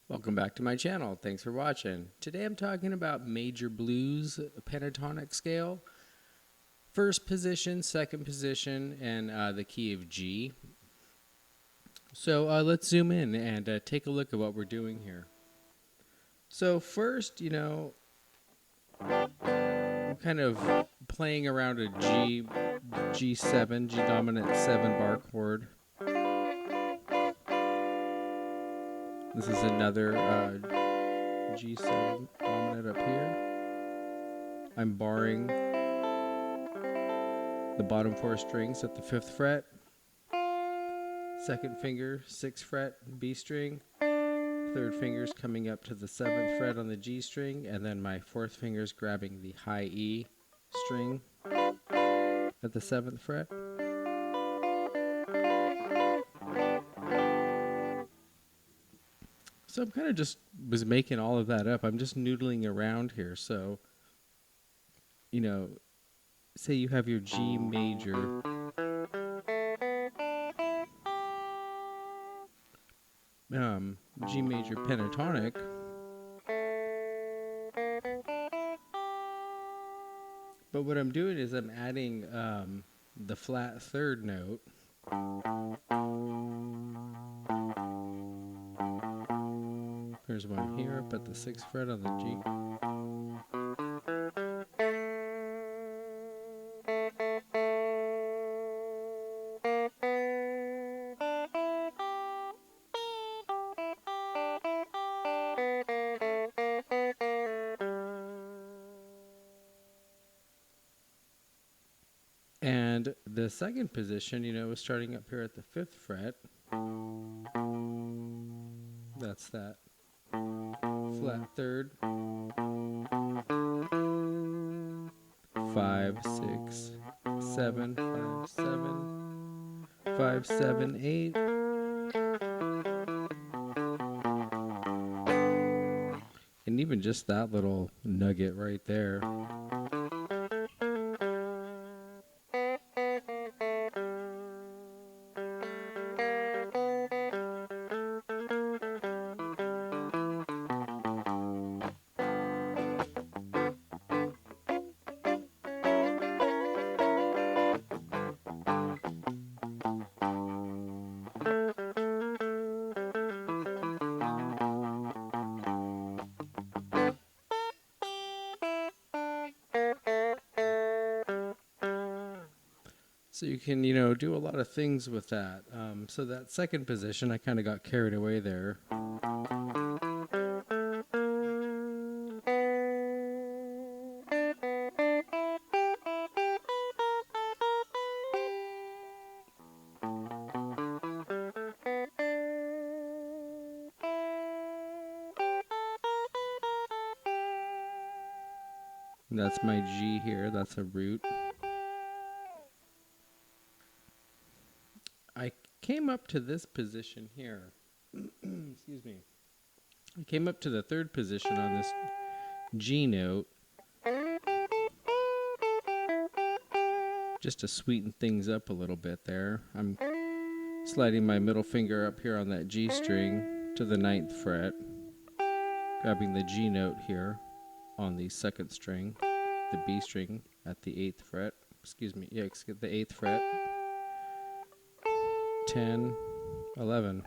Welcome back to my channel. Thanks for watching. Today I'm talking about major blues pentatonic scale. First position, second position, and the key of G. So let's zoom in and take a look at what we're doing here. So first, I'm kind of playing around a G7, G dominant 7 bar chord. This is another G7 dominant up here. I'm barring the bottom 4 strings at the 5th fret. Second finger, 6th fret, B string. Third finger's coming up to the 7th fret on the G string, and then my 4th finger's grabbing the high E string at the 7th fret. So I'm kind of just was making all of that up. I'm just noodling around here. So, say you have your G major. G major pentatonic. But what I'm doing is I'm adding the flat 3rd note. There's one here up at the 6th fret on the G. And the second position, was starting up here at the 5th fret. That's that flat 3rd. 5, 6, 7, 5, 7, 5, 7, 8. And even just that little nugget right there. So you can, do a lot of things with that. So that second position, I kind of got carried away there. And that's my G here, that's a root. I came up to this position here. Excuse me. I came up to the 3rd position on this G note just to sweeten things up a little bit there. I'm sliding my middle finger up here on that G string to the 9th fret, grabbing the G note here on the 2nd string, the B string at the 8th fret. Excuse me, yeah, the 8th fret. 10, 11.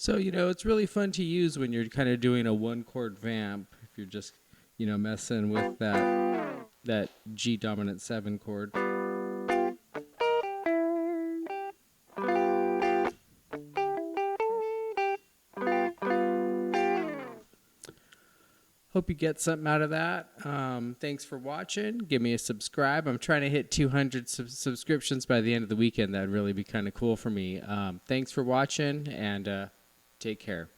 So, it's really fun to use when you're kind of doing a one chord vamp. If you're just, messing with that G dominant 7 chord. Hope you get something out of that. Thanks for watching. Give me a subscribe. I'm trying to hit 200 subscriptions by the end of the weekend. That'd really be kind of cool for me. Thanks for watching, and take care.